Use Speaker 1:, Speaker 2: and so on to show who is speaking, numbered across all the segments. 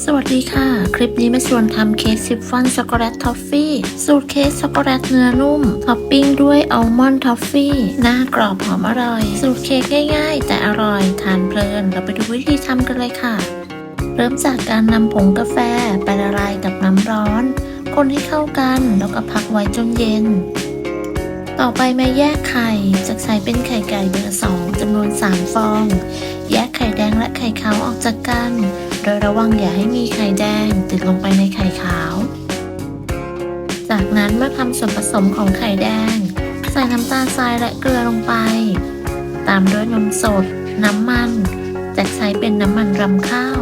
Speaker 1: สวัสดีค่ะ คลิปนี้มาชวนทำเค้กชิฟฟ่อนช็อกโกแลตทอฟฟี่สูตรเค้กช็อกโกแลตเนื้อนุ่มท็อปปิ้งด้วยอัลมอนด์ทอฟฟี่หน้ากรอบหอมอร่อยสูตรเค้กง่ายๆแต่อร่อยทานเพลินเราไปดูวิธีทำกันเลยค่ะเริ่มจากการนำผงกาแฟไปละลายกับน้ำร้อนคนให้เข้ากันแล้วก็พักไว้จนเย็นต่อไปมาแยกไข่จะใช้เป็นไข่ไก่เบอร์2จำนวน3ฟองแยกไข่แดงและไข่ขาวออกจากกันโดยระวังอย่าให้มีไข่แดงติดลงไปในไข่ขาวจากนั้นเมื่อทำส่วนผสมของไข่แดงใส่น้ำตาลทรายและเกลือลงไปตามด้วยนมสดน้ำมันจะใช้เป็นน้ำมันรำข้าว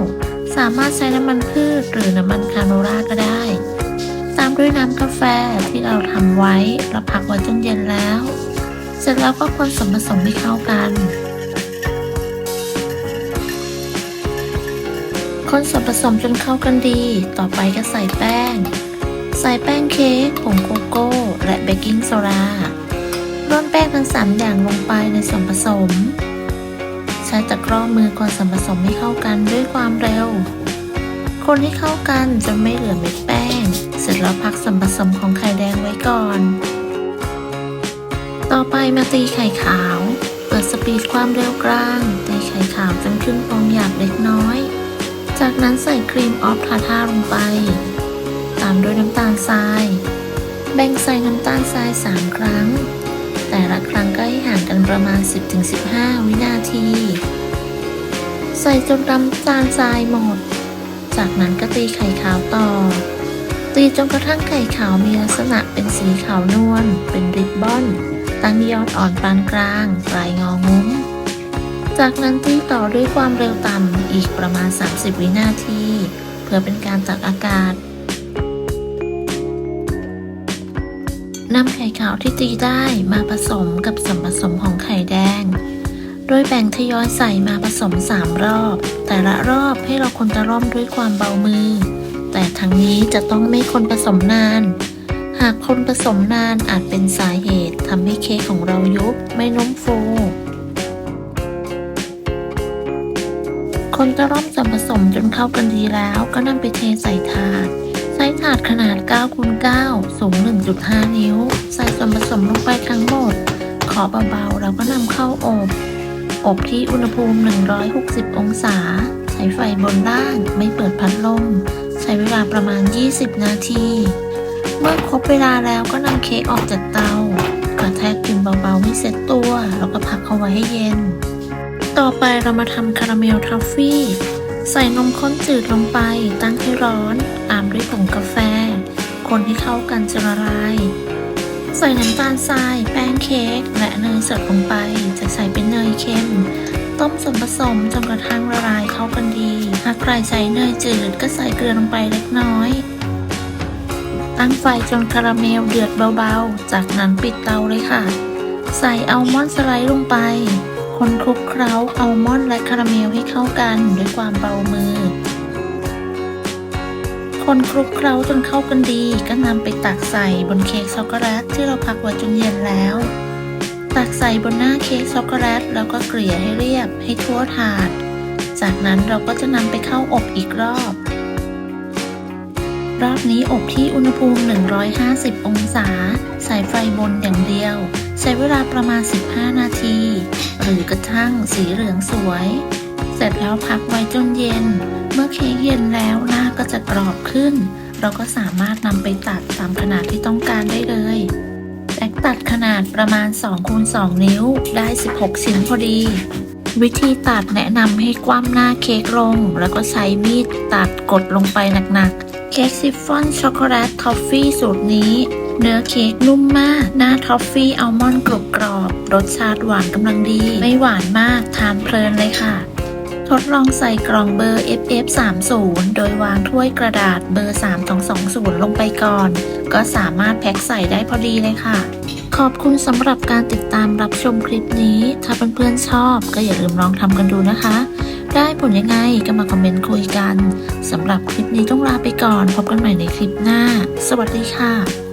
Speaker 1: สามารถใช้น้ำมันพืชหรือน้ำมันคาโนล่าก็ได้ตามด้วยน้ำกาแฟที่เราทำไว้แล้วพักไว้จนเย็นแล้วเสร็จแล้วก็คนส่วนผสมให้เข้ากันคนส่วนผสมจนเข้ากันดีต่อไปก็ใส่แป้งเค้กผงโกโก้และเบกกิ้งโซดาร่อนแป้งทั้ง3อย่างลงไปในส่วนผสมใช้ตะกร้อมือคนส่วนผสมให้เข้ากันด้วยความเร็วคนให้เข้ากันจนไม่เหลือเม็ดแป้งเสร็จแล้วพักส่วนผสมของไข่แดงไว้ก่อนต่อไปมาตีไข่ขาวเปิดสปีดความเร็วกลางตีไข่ขาวจนขึ้นฟองหยาบเล็กน้อยจากนั้นใส่ครีมออฟทาท่าลงไปตามด้วยน้ำตาลทรายแบ่งใส่น้ำตาลทราย3ครั้งแต่ละครั้งก็ให้ห่างกันประมาณ 10-15 วินาทีใส่จนน้ำตาลทรายหมดจากนั้นก็ตีไข่ขาวต่อตีจนกระทั่งไข่ขาวมีลักษณะเป็นสีขาวนวลเป็นริบบอนตั้งยอดอ่อนปานกลางปลายงองุ้มจากนั้นตีต่อด้วยความเร็วต่ำอีกประมาณ30วินาทีเพื่อเป็นการตักอากาศนำไข่ขาวที่ตีได้มาผสมกับส่วนผสมของไข่แดงโดยแบ่งทยอยใส่มาผสม3รอบแต่ละรอบให้เราคนตะล่อมด้วยความเบามือแต่ทั้งนี้จะต้องไม่คนผสมนานหากคนผสมนานอาจเป็นสาเหตุทำให้เค้กของเรายุบไม่นุ่มฟูคนตะล่อมส่วนผสมจนเข้ากันดีแล้วก็นำไปเทใส่ถาดใช้ถาดขนาด 9x9 สูง 1.5 นิ้วใส่ส่วนผสมลงไปทั้งหมดขอเบาๆแล้วก็นำเข้าอบที่อุณหภูมิ160องศาใช้ไฟบนล่างไม่เปิดพัดลมใช้เวลาประมาณ20นาทีเมื่อครบเวลาแล้วก็นำเค้กออกจากเตากระแทกพิมพ์เบาๆให้เซ็ตตัวแล้วก็พักเอาไว้ให้เย็นต่อไปเรามาทำคาราเมลทอฟฟี่ใส่นมข้นจืดลงไปตั้งให้ร้อนตามด้วยผงกาแฟคนให้เข้ากันจนละลายใส่น้ำตาลทรายแป้งเค้กและเนยสดลงไปจะใส่เป็นเนยเค็มต้มส่วนผสมจนกระทั่งละลายเข้ากันดีหากใครใช้เนยจืดก็ใส่เกลือลงไปเล็กน้อยตั้งไฟจนคาราเมลเดือดเบาๆจากนั้นปิดเตาเลยค่ะใส่อัลมอนด์สไลด์ลงไปคนคลุกเคล้าอัลมอนด์และคาราเมลให้เข้ากันด้วยความเบามือคนคลุกเคล้าจนเข้ากันดีก็นำไปตักใส่บนเค้กช็อกโกแลตที่เราพักไว้จนเย็นแล้วตักใส่บนหน้าเค้กช็อกโกแลตแล้วก็เกลี่ยให้เรียบให้ทั่วถาดจากนั้นเราก็จะนำไปเข้าอบอีกรอบนี้อบที่อุณหภูมิ150องศาใส่ไฟบนอย่างเดียวใช้เวลาประมาณ15นาทีหรือกระทั่งสีเหลืองสวยเสร็จแล้วพักไว้จนเย็นเมื่อเค้กเย็นแล้วหน้าก็จะกรอบขึ้นเราก็สามารถนำไปตัดตามขนาดที่ต้องการได้เลยแจ็คตัดขนาดประมาณ 2x2 นิ้วได้16ชิ้นพอดีวิธีตัดแนะนำให้คว่ำหน้าเค้กลงแล้วก็ใช้มีดตัดกดลงไปหนักๆเค้กชิฟฟ่อนช็อกโกแลตทอฟฟี่สูตรนี้เนื้อเค้กนุ่มมากหน้าทอฟฟี่อัลมอนด์กรอบรสชาติหวานกำลังดีไม่หวานมากทานเพลินเลยค่ะทดลองใส่กล่องเบอร์ FF30 โดยวางถ้วยกระดาษเบอร์3220ลงไปก่อนก็สามารถแพ็คใส่ได้พอดีเลยค่ะขอบคุณสำหรับการติดตามรับชมคลิปนี้ถ้าเพื่อนๆชอบก็อย่าลืมลองทำกันดูนะคะได้ผลยังไงก็มาคอมเมนต์คุยกันสำหรับคลิปนี้ต้องลาไปก่อนพบกันใหม่ในคลิปหน้าสวัสดีค่ะ